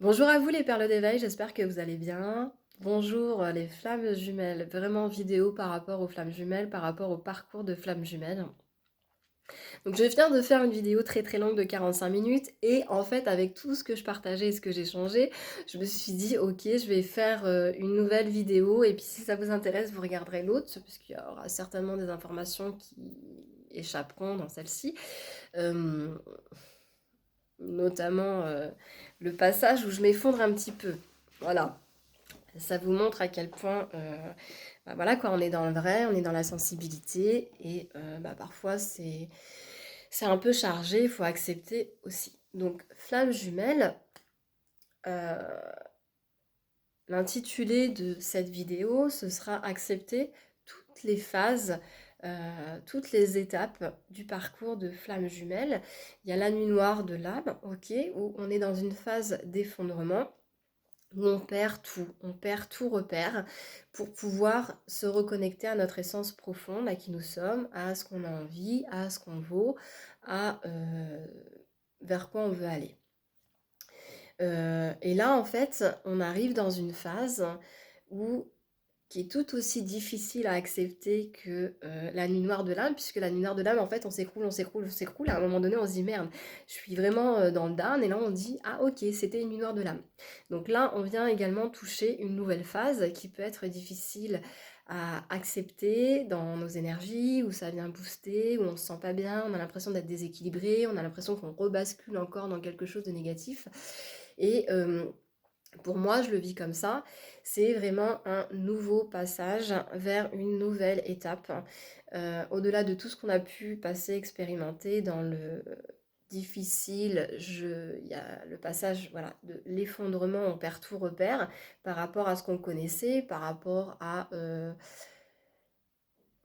Bonjour à vous les perles d'éveil, j'espère que vous allez bien. Bonjour les flammes jumelles, vraiment vidéo par rapport aux flammes jumelles, par rapport au parcours de flammes jumelles. Donc je viens de faire une vidéo très très longue de 45 minutes et en fait avec tout ce que je partageais et ce que j'ai changé, je me suis dit ok je vais faire une nouvelle vidéo et puis si ça vous intéresse vous regarderez l'autre parce qu'il y aura certainement des informations qui échapperont dans celle-ci. Euh, Notamment le passage où je m'effondre un petit peu. Voilà. Ça vous montre à quel point, bah voilà quoi, on est dans le vrai, on est dans la sensibilité et bah parfois c'est un peu chargé, il faut accepter aussi. Donc flamme jumelle, euh, l'intitulé de cette vidéo, ce sera accepter toutes les phases, toutes les étapes du parcours de flamme jumelle. Il y a la nuit noire de l'âme, ok, où on est dans une phase d'effondrement où on perd tout repère pour pouvoir se reconnecter à notre essence profonde, à qui nous sommes, à ce qu'on a envie, à ce qu'on vaut, à vers quoi on veut aller. Et là, en fait, on arrive dans une phase où qui est tout aussi difficile à accepter que la nuit noire de l'âme, puisque la nuit noire de l'âme, en fait, on s'écroule, on s'écroule, on s'écroule, et à un moment donné, on se dit merde, je suis vraiment dans le down, et là, on dit ah ok, c'était une nuit noire de l'âme. Donc là, on vient également toucher une nouvelle phase qui peut être difficile à accepter dans nos énergies, où ça vient booster, où on se sent pas bien, on a l'impression d'être déséquilibré, on a l'impression qu'on rebascule encore dans quelque chose de négatif. Et pour moi, je le vis comme ça. C'est vraiment un nouveau passage vers une nouvelle étape. Au-delà de tout ce qu'on a pu passer, expérimenter dans le difficile, il y a le passage voilà, de l'effondrement, on perd tout repère par rapport à ce qu'on connaissait, par rapport à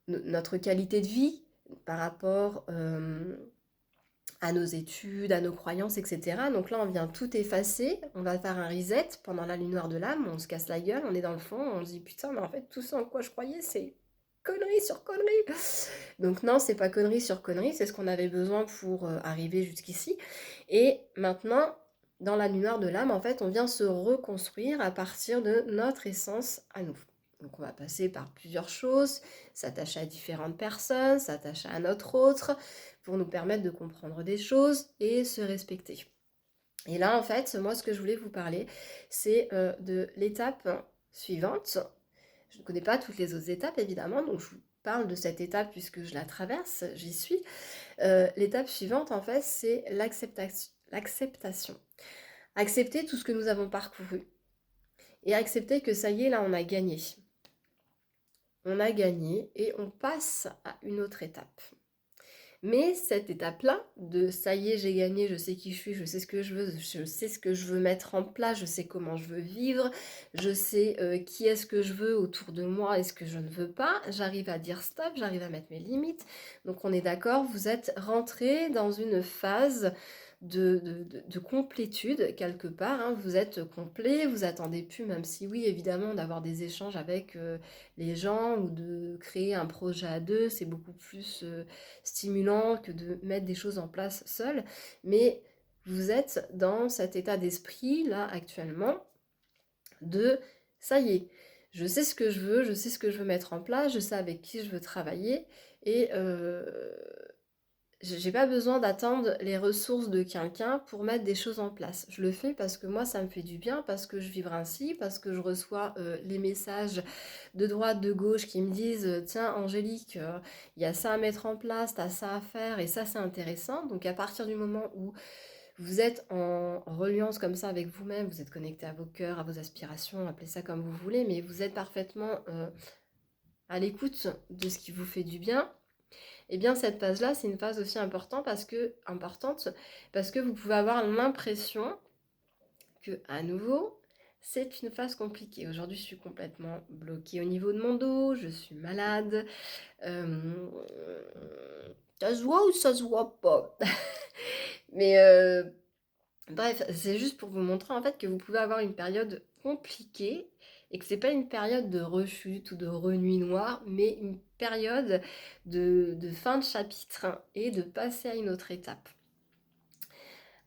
notre qualité de vie, par rapport à nos études, à nos croyances, etc. Donc là, on vient tout effacer, on va faire un reset pendant la lune noire de l'âme, on se casse la gueule, on est dans le fond, on se dit putain, mais en fait, tout ça en quoi je croyais, c'est connerie sur connerie. Donc non, c'est pas connerie sur connerie, c'est ce qu'on avait besoin pour arriver jusqu'ici. Et maintenant, dans la lune noire de l'âme, en fait, on vient se reconstruire à partir de notre essence à nous. Donc on va passer par plusieurs choses, s'attacher à différentes personnes, s'attacher à notre autre, pour nous permettre de comprendre des choses et se respecter. Et là, en fait, moi, ce que je voulais vous parler, c'est de l'étape suivante. Je ne connais pas toutes les autres étapes, évidemment, donc je vous parle de cette étape puisque je la traverse, j'y suis. L'étape suivante, en fait, c'est l'acceptation. Accepter tout ce que nous avons parcouru et accepter que ça y est, là, on a gagné. On a gagné et on passe à une autre étape. Mais cette étape-là, de ça y est, j'ai gagné, je sais qui je suis, je sais ce que je veux, je sais ce que je veux mettre en place, je sais comment je veux vivre, je sais qui est-ce que je veux autour de moi et ce que je ne veux pas, j'arrive à dire stop, j'arrive à mettre mes limites. Donc on est d'accord, vous êtes rentré dans une phase de complétude quelque part, hein. Vous êtes complet, vous attendez plus, même si oui, évidemment, d'avoir des échanges avec les gens ou de créer un projet à deux, c'est beaucoup plus stimulant que de mettre des choses en place seul. Mais vous êtes dans cet état d'esprit là actuellement de ça y est, je sais ce que je veux, je sais ce que je veux mettre en place, je sais avec qui je veux travailler et j'ai pas besoin d'attendre les ressources de quelqu'un pour mettre des choses en place. Je le fais parce que moi, ça me fait du bien, parce que je vibre ainsi, parce que je reçois les messages de droite, de gauche qui me disent tiens, Angélique, il y a ça à mettre en place, t'as ça à faire, et ça, c'est intéressant. Donc, à partir du moment où vous êtes en reliance comme ça avec vous-même, vous êtes connecté à vos cœurs, à vos aspirations, appelez ça comme vous voulez, mais vous êtes parfaitement à l'écoute de ce qui vous fait du bien. Et bien cette phase-là, c'est une phase aussi importante parce que vous pouvez avoir l'impression que, à nouveau, c'est une phase compliquée. Aujourd'hui, je suis complètement bloquée au niveau de mon dos, je suis malade. euh, Ça se voit ou ça se voit pas? Mais bref, c'est juste pour vous montrer en fait que vous pouvez avoir une période compliquée et que c'est pas une période de rechute ou de renuit noire, mais une période de fin de chapitre et de passer à une autre étape.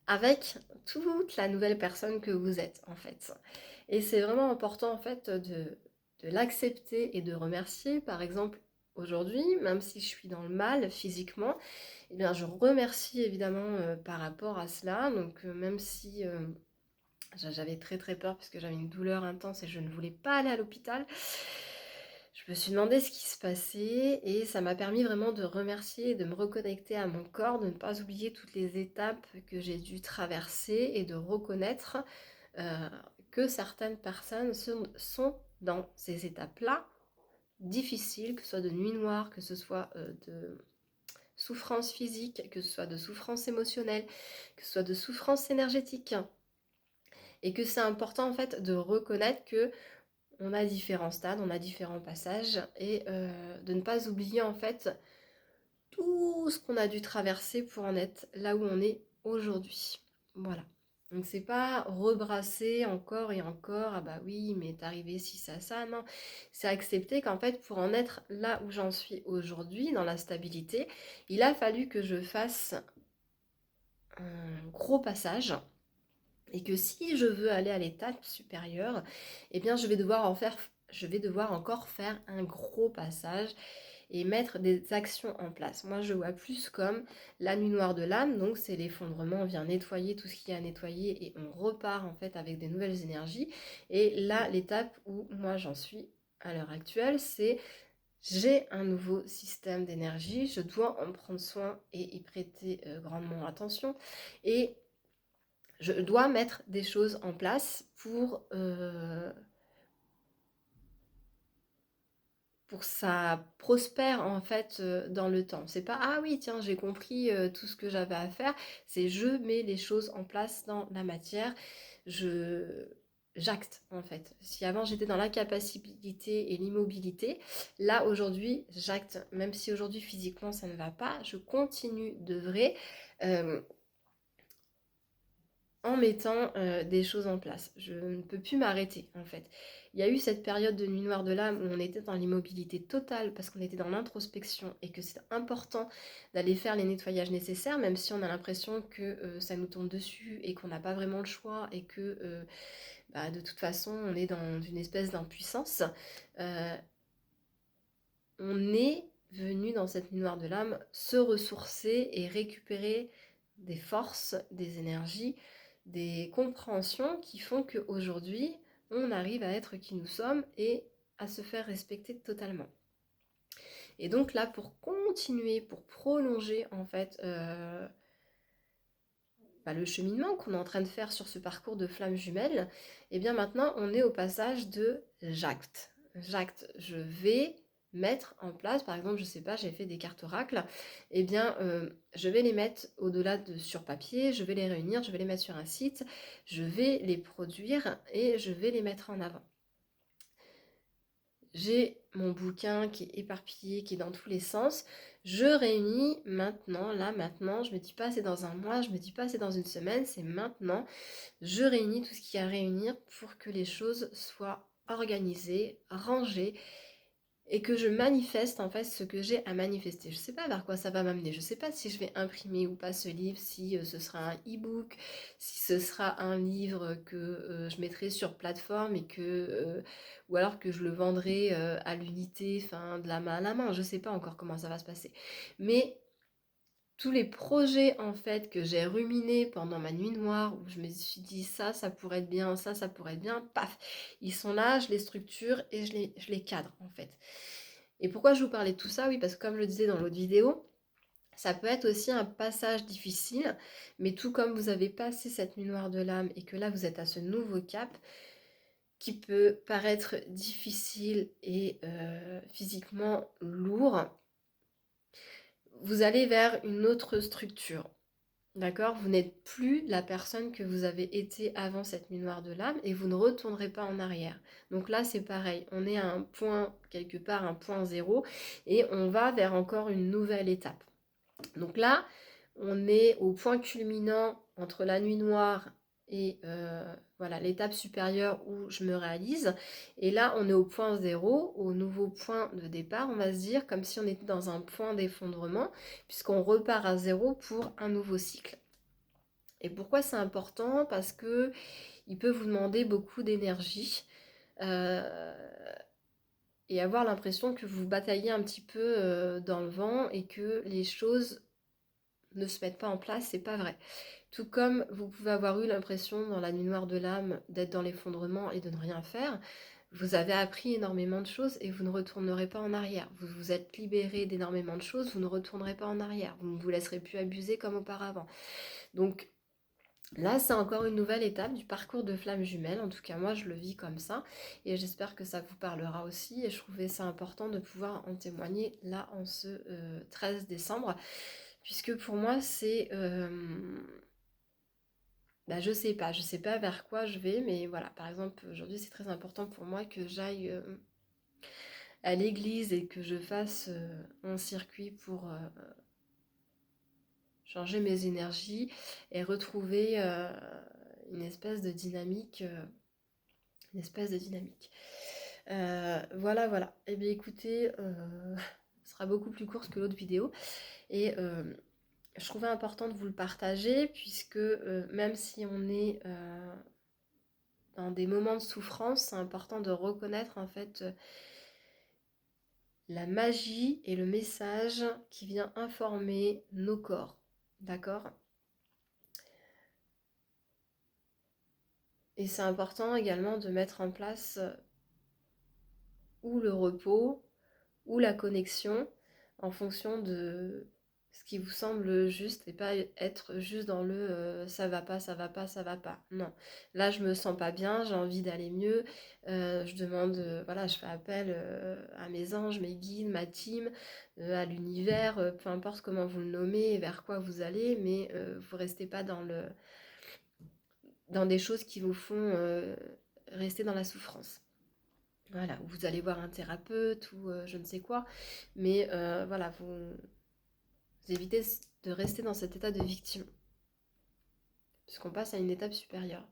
avec toute la nouvelle personne que vous êtes en fait. Et c'est vraiment important en fait de l'accepter et de remercier. Par exemple, aujourd'hui, même si je suis dans le mal physiquement, eh bien je remercie évidemment par rapport à cela. Donc même si j'avais très très peur parce que j'avais une douleur intense et je ne voulais pas aller à l'hôpital, je me suis demandé ce qui se passait et ça m'a permis vraiment de remercier et de me reconnecter à mon corps, de ne pas oublier toutes les étapes que j'ai dû traverser et de reconnaître euh, que certaines personnes sont dans ces étapes-là difficiles, que ce soit de nuit noire, que ce soit de souffrance physique, que ce soit de souffrance émotionnelle, que ce soit de souffrance énergétique. Et que c'est important en fait de reconnaître que on a différents stades, on a différents passages et de ne pas oublier en fait tout ce qu'on a dû traverser pour en être là où on est aujourd'hui. Voilà. Donc c'est pas rebrasser encore et encore, ah bah oui, mais t'es arrivé ci, ça, non. C'est accepter qu'en fait, pour en être là où j'en suis aujourd'hui, dans la stabilité, il a fallu que je fasse un gros passage et que si je veux aller à l'étape supérieure, eh bien je vais devoir encore faire un gros passage et mettre des actions en place. Moi, je vois plus comme la nuit noire de l'âme, donc c'est l'effondrement, on vient nettoyer tout ce qu'il y a à nettoyer et on repart en fait avec des nouvelles énergies. Et là, l'étape où moi j'en suis à l'heure actuelle, c'est j'ai un nouveau système d'énergie, je dois en prendre soin et y prêter grandement attention. Et je dois mettre des choses en place pour que ça prospère en fait dans le temps. C'est pas ah oui tiens j'ai compris tout ce que j'avais à faire, c'est je mets les choses en place dans la matière, je j'acte en fait. Si avant j'étais dans l'incapacité et l'immobilité, là aujourd'hui j'acte, même si aujourd'hui physiquement ça ne va pas, je continue d'œuvrer euh, en mettant des choses en place. Je ne peux plus m'arrêter en fait. Il y a eu cette période de nuit noire de l'âme où on était dans l'immobilité totale parce qu'on était dans l'introspection et que c'est important d'aller faire les nettoyages nécessaires, même si on a l'impression que ça nous tombe dessus et qu'on n'a pas vraiment le choix et que bah, de toute façon on est dans une espèce d'impuissance. Euh, on est venu dans cette nuit noire de l'âme se ressourcer et récupérer des forces, des énergies, des compréhensions qui font qu'aujourd'hui, on arrive à être qui nous sommes et à se faire respecter totalement. Et donc là, pour continuer, pour prolonger en fait le cheminement qu'on est en train de faire sur ce parcours de flammes jumelles, et bien maintenant on est au passage de j'acte. J'acte, je vais mettre en place, par exemple, je sais pas, j'ai fait des cartes oracles, et bien je vais les mettre au-delà de sur papier, je vais les réunir, je vais les mettre sur un site, je vais les produire et je vais les mettre en avant. J'ai mon bouquin qui est éparpillé, qui est dans tous les sens. Je réunis maintenant, là maintenant, je me dis pas c'est dans un mois, je me dis pas c'est dans une semaine, c'est maintenant. Je réunis tout ce qu'il y a à réunir pour que les choses soient organisées, rangées et que je manifeste en fait ce que j'ai à manifester. Je ne sais pas vers quoi ça va m'amener. Je ne sais pas si je vais imprimer ou pas ce livre, si ce sera un e-book, si ce sera un livre que je mettrai sur plateforme et ou alors que je le vendrai à l'unité, enfin de la main à la main. Je ne sais pas encore comment ça va se passer. Mais tous les projets en fait que j'ai ruminés pendant ma nuit noire, où je me suis dit ça pourrait être bien, ça pourrait être bien, paf, ils sont là, je les structure et je les cadre en fait. Et pourquoi je vous parlais de tout ça? Oui, parce que comme je le disais dans l'autre vidéo, ça peut être aussi un passage difficile, mais tout comme vous avez passé cette nuit noire de l'âme et que là vous êtes à ce nouveau cap, qui peut paraître difficile et physiquement lourd, vous allez vers une autre structure. D'accord? Vous n'êtes plus la personne que vous avez été avant cette nuit noire de l'âme et vous ne retournerez pas en arrière. Donc là, c'est pareil. On est à un point, quelque part, un point zéro et on va vers encore une nouvelle étape. Donc là, on est au point culminant entre la nuit noire et voilà l'étape supérieure où je me réalise. Et là, on est au point zéro, au nouveau point de départ, on va se dire, comme si on était dans un point d'effondrement, puisqu'on repart à zéro pour un nouveau cycle. Et pourquoi c'est important? Parce que il peut vous demander beaucoup d'énergie euh, et avoir l'impression que vous bataillez un petit peu dans le vent et que les choses ne se mettent pas en place, c'est pas vrai. Tout comme vous pouvez avoir eu l'impression dans la nuit noire de l'âme d'être dans l'effondrement et de ne rien faire, vous avez appris énormément de choses et vous ne retournerez pas en arrière. Vous vous êtes libéré d'énormément de choses, vous ne retournerez pas en arrière. Vous ne vous laisserez plus abuser comme auparavant. Donc là, c'est encore une nouvelle étape du parcours de flamme jumelle. En tout cas, moi, je le vis comme ça. Et j'espère que ça vous parlera aussi. Et je trouvais ça important de pouvoir en témoigner là en ce 13 décembre. Puisque pour moi, c'est... bah, je sais pas vers quoi je vais. Mais voilà, par exemple, aujourd'hui, c'est très important pour moi que j'aille à l'église et que je fasse un circuit pour changer mes énergies et retrouver une espèce de dynamique. Une espèce de dynamique. Voilà, voilà. Eh bien écoutez, ce sera beaucoup plus court que l'autre vidéo. Et je trouvais important de vous le partager, puisque même si on est dans des moments de souffrance, c'est important de reconnaître en fait la magie et le message qui vient informer nos corps. D'accord? Et c'est important également de mettre en place ou le repos ou la connexion en fonction de ce qui vous semble juste et pas être juste dans le ça va pas, ça va pas, ça va pas. Non, là je me sens pas bien, j'ai envie d'aller mieux. Je demande, voilà, je fais appel à mes anges, mes guides, ma team, à l'univers, peu importe comment vous le nommez et vers quoi vous allez, mais vous restez pas dans des choses qui vous font rester dans la souffrance. Voilà, vous allez voir un thérapeute ou je ne sais quoi, mais voilà, vous évitez de rester dans cet état de victime, puisqu'on passe à une étape supérieure.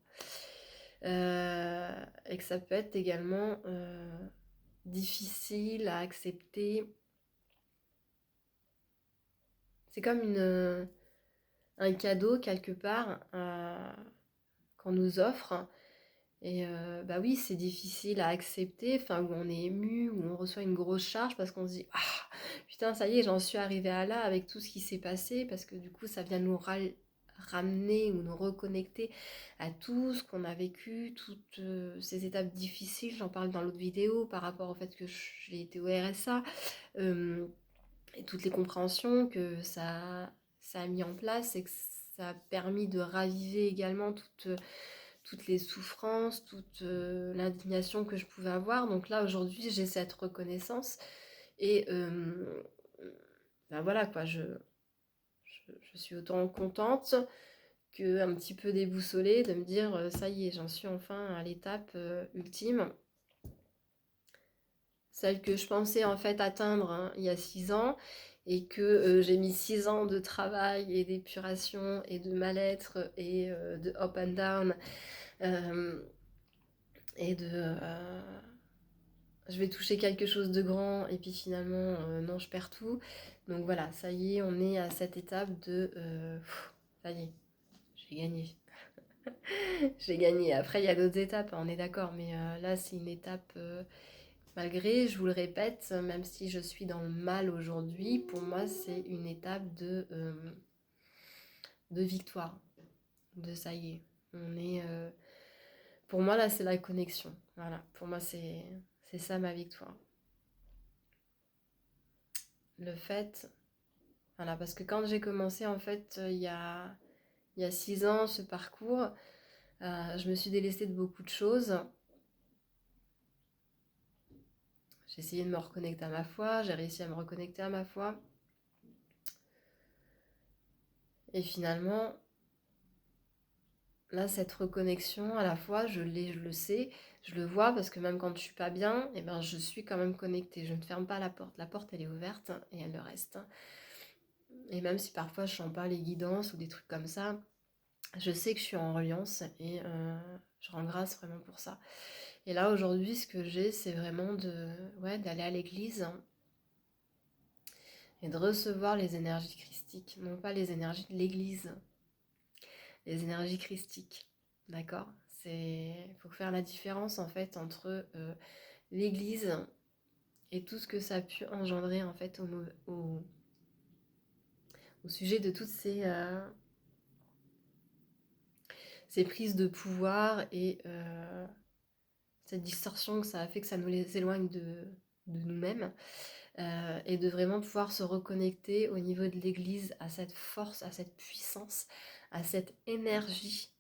Et que ça peut être également difficile à accepter. C'est comme un cadeau quelque part qu'on nous offre. Et bah oui, c'est difficile à accepter, enfin, où on est ému, où on reçoit une grosse charge parce qu'on se dit ah putain, ça y est, j'en suis arrivée à là avec tout ce qui s'est passé, parce que du coup, ça vient nous ramener ou nous reconnecter à tout ce qu'on a vécu, toutes ces étapes difficiles. J'en parle dans l'autre vidéo par rapport au fait que j'ai été au RSA et toutes les compréhensions que ça a mis en place et que ça a permis de raviver également toutes les souffrances, toute l'indignation que je pouvais avoir. Donc là, aujourd'hui, j'ai cette reconnaissance. Et ben voilà, quoi, je suis autant contente que un petit peu déboussolée de me dire, ça y est, j'en suis enfin à l'étape ultime. Celle que je pensais en fait atteindre il y a 6 ans. Et que j'ai mis 6 ans de travail et d'épuration et de mal-être et de up and down et de je vais toucher quelque chose de grand et puis finalement non, je perds tout. Donc voilà, ça y est, on est à cette étape de ça y est, j'ai gagné. J'ai gagné. Après il y a d'autres étapes, hein, on est d'accord, mais là c'est une étape malgré, je vous le répète, même si je suis dans le mal aujourd'hui, pour moi c'est une étape de victoire, de ça y est. On est pour moi là c'est la connexion. Voilà, pour moi c'est ça ma victoire. Le fait. Voilà, parce que quand j'ai commencé, en fait, il y a 6 ans, ce parcours, je me suis délestée de beaucoup de choses. J'ai essayé de me reconnecter à ma foi, j'ai réussi à me reconnecter à ma foi. Et finalement, là, cette reconnexion, à la fois, je le sais, je le vois, parce que même quand je suis pas bien, eh ben, je suis quand même connectée. Je ne ferme pas la porte. La porte, elle est ouverte et elle le reste. Et même si parfois je sens pas les guidances ou des trucs comme ça, je sais que je suis en reliance et je rends grâce vraiment pour ça. Et là aujourd'hui ce que j'ai c'est vraiment d'aller à l'église et de recevoir les énergies christiques, non pas les énergies de l'église, les énergies christiques. D'accord? Il faut faire la différence en fait entre l'Église et tout ce que ça a pu engendrer en fait au sujet de toutes ces prises de pouvoir et cette distorsion que ça a fait que ça nous les éloigne de nous-mêmes et de vraiment pouvoir se reconnecter au niveau de l'Église à cette force, à cette puissance, à cette énergie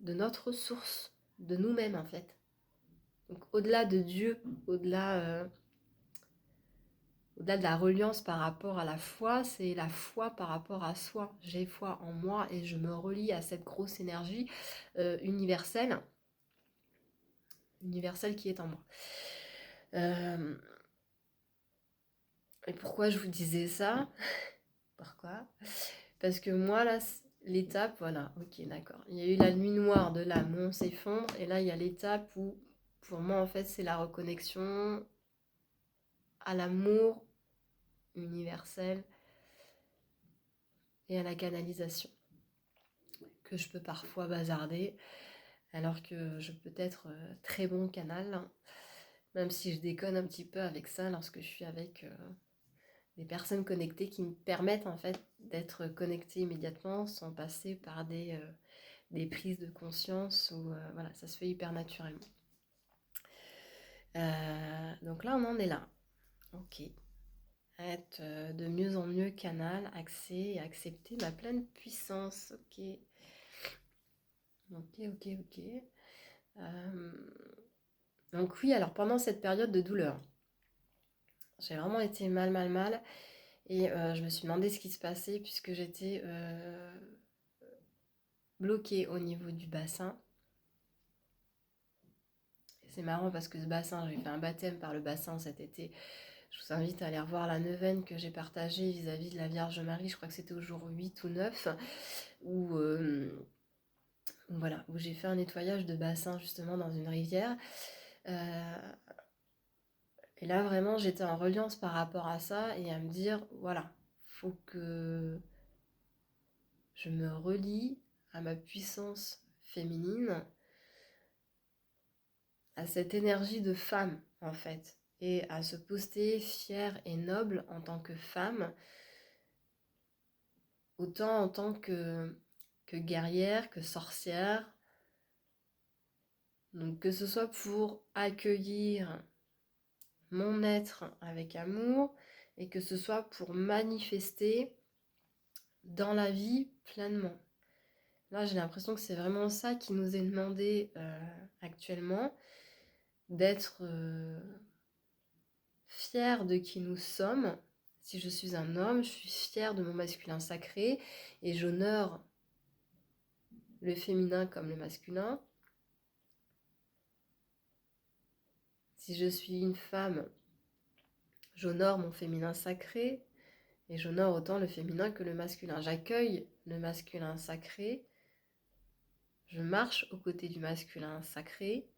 de notre source, de nous-mêmes en fait. Donc au-delà de Dieu, au-delà au-delà de la reliance par rapport à la foi, c'est la foi par rapport à soi. J'ai foi en moi et je me relie à cette grosse énergie universelle qui est en moi. Et pourquoi je vous disais ça? Pourquoi? Parce que moi, là, l'étape, voilà, ok, d'accord. Il y a eu la nuit noire de l'âme où on s'effondre, et là, il y a l'étape où, pour moi, en fait, c'est la reconnexion à l'amour universel et à la canalisation, que je peux parfois bazarder, alors que je peux être très bon canal, hein, même si je déconne un petit peu avec ça lorsque je suis avec des personnes connectées qui me permettent en fait d'être connectée immédiatement sans passer par des prises de conscience ou voilà, ça se fait hyper naturellement. Donc là, on en est là. Ok. Être de mieux en mieux canal, accès et accepter ma pleine puissance. Ok. Ok. Donc oui, alors pendant cette période de douleur, j'ai vraiment été mal. Et je me suis demandé ce qui se passait puisque j'étais bloquée au niveau du bassin. C'est marrant parce que ce bassin, j'ai fait un baptême par le bassin cet été. Je vous invite à aller revoir la neuvaine que j'ai partagée vis-à-vis de la Vierge Marie. Je crois que c'était au jour 8 ou 9 où, voilà, où j'ai fait un nettoyage de bassin justement dans une rivière. Et là vraiment j'étais en reliance par rapport à ça et à me dire voilà, faut que je me relie à ma puissance féminine, à cette énergie de femme en fait, et à se poster fière et noble en tant que femme, autant en tant que guerrière, que sorcière. Donc que ce soit pour accueillir mon être avec amour et que ce soit pour manifester dans la vie pleinement. Là, j'ai l'impression que c'est vraiment ça qui nous est demandé actuellement, d'être fier de qui nous sommes. Si je suis un homme, je suis fière de mon masculin sacré et j'honore le féminin comme le masculin. Si je suis une femme, j'honore mon féminin sacré et j'honore autant le féminin que le masculin. J'accueille le masculin sacré, je marche aux côtés du masculin sacré.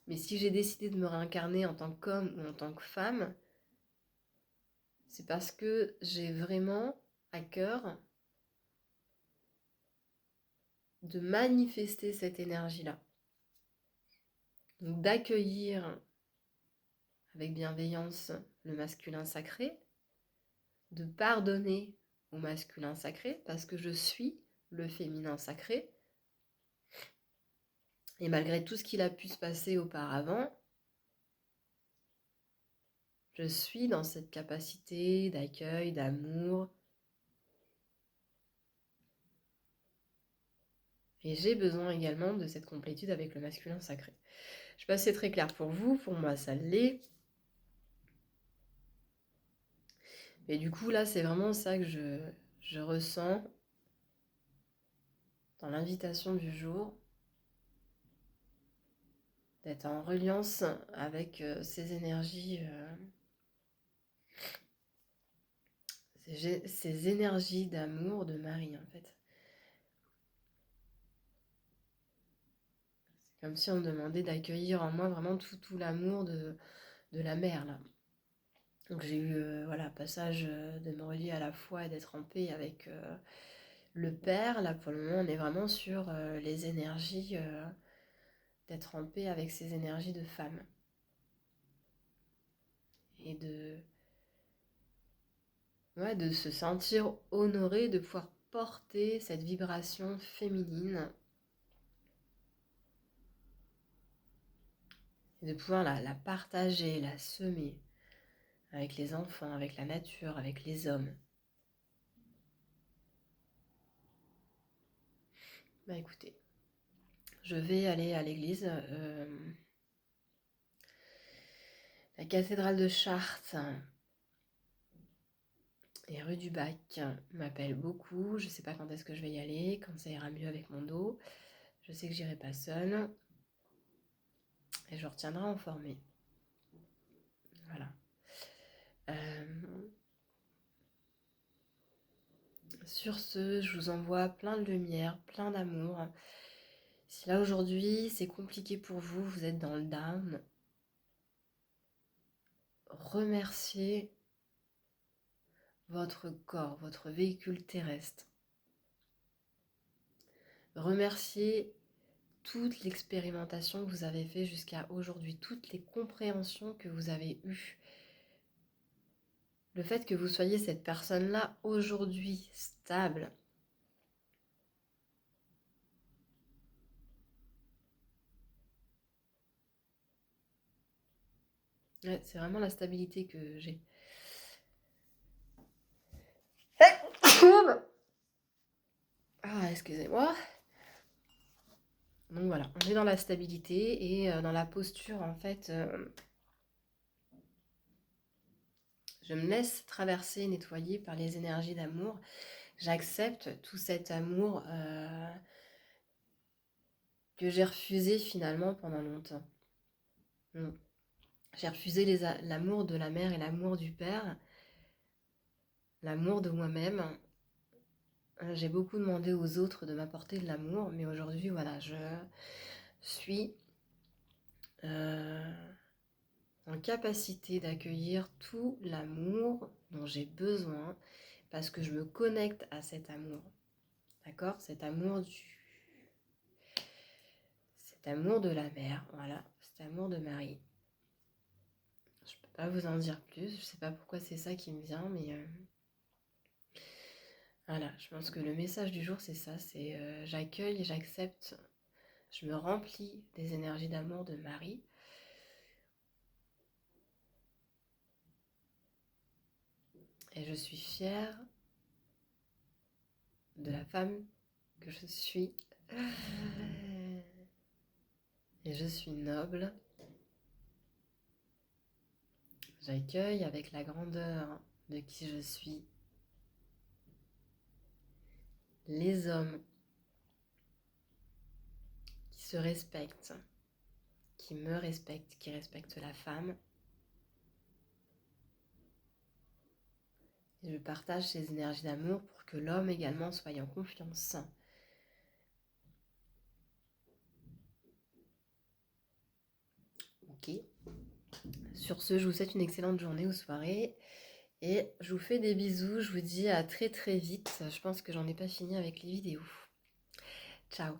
Mais si j'ai décidé de me réincarner en tant qu'homme ou en tant que femme, c'est parce que j'ai vraiment à cœur de manifester cette énergie-là. Donc d'accueillir avec bienveillance le masculin sacré, de pardonner au masculin sacré parce que je suis le féminin sacré. Et malgré tout ce qu'il a pu se passer auparavant, je suis dans cette capacité d'accueil, d'amour. Et j'ai besoin également de cette complétude avec le masculin sacré. Je sais pas si c'est très clair pour vous, pour moi ça l'est. Et du coup là c'est vraiment ça que je ressens dans l'invitation du jour, d'être en reliance avec ces énergies, ces énergies d'amour de Marie en fait. C'est comme si on me demandait d'accueillir en moi vraiment tout l'amour de la mère là. Donc j'ai eu voilà, passage de me relier à la foi et d'être en paix avec Le père, là pour le moment, on est vraiment sur les énergies, d'être en paix avec ses énergies de femme. Et de se sentir honoré, de pouvoir porter cette vibration féminine et de pouvoir la partager, la semer avec les enfants, avec la nature, avec les hommes. Bah écoutez, je vais aller à l'église, la cathédrale de Chartres et rue du Bac m'appelle beaucoup. Je sais pas quand est-ce que je vais y aller, quand ça ira mieux avec mon dos. Je sais que j'irai pas seule et je retiendrai informée. Voilà. Sur ce, je vous envoie plein de lumière, plein d'amour. Si là aujourd'hui c'est compliqué pour vous, vous êtes dans le down, remerciez votre corps, votre véhicule terrestre. Remerciez toute l'expérimentation que vous avez fait jusqu'à aujourd'hui, toutes les compréhensions que vous avez eues. Le fait que vous soyez cette personne-là aujourd'hui, stable. Ouais, c'est vraiment la stabilité que j'ai. Ah, excusez-moi. Donc voilà, on est dans la stabilité et dans la posture, en fait, je me laisse traverser, nettoyer par les énergies d'amour. J'accepte tout cet amour que j'ai refusé finalement pendant longtemps. J'ai refusé l'amour de la mère et l'amour du père, l'amour de moi-même. J'ai beaucoup demandé aux autres de m'apporter de l'amour, mais aujourd'hui, voilà, je suis en capacité d'accueillir tout l'amour dont j'ai besoin parce que je me connecte à cet amour. D'accord ? Cet amour de la mère, voilà, cet amour de Marie. Je peux pas vous en dire plus, je sais pas pourquoi c'est ça qui me vient, mais voilà, je pense que le message du jour c'est ça, c'est j'accueille, j'accepte, je me remplis des énergies d'amour de Marie. Et je suis fière de la femme que je suis. Et je suis noble. J'accueille avec la grandeur de qui je suis les hommes qui se respectent, qui me respectent, qui respectent la femme. Et je partage ces énergies d'amour pour que l'homme également soit en confiance. Ok. Sur ce, je vous souhaite une excellente journée ou soirée. Et je vous fais des bisous. Je vous dis à très très vite. Je pense que j'en ai pas fini avec les vidéos. Ciao.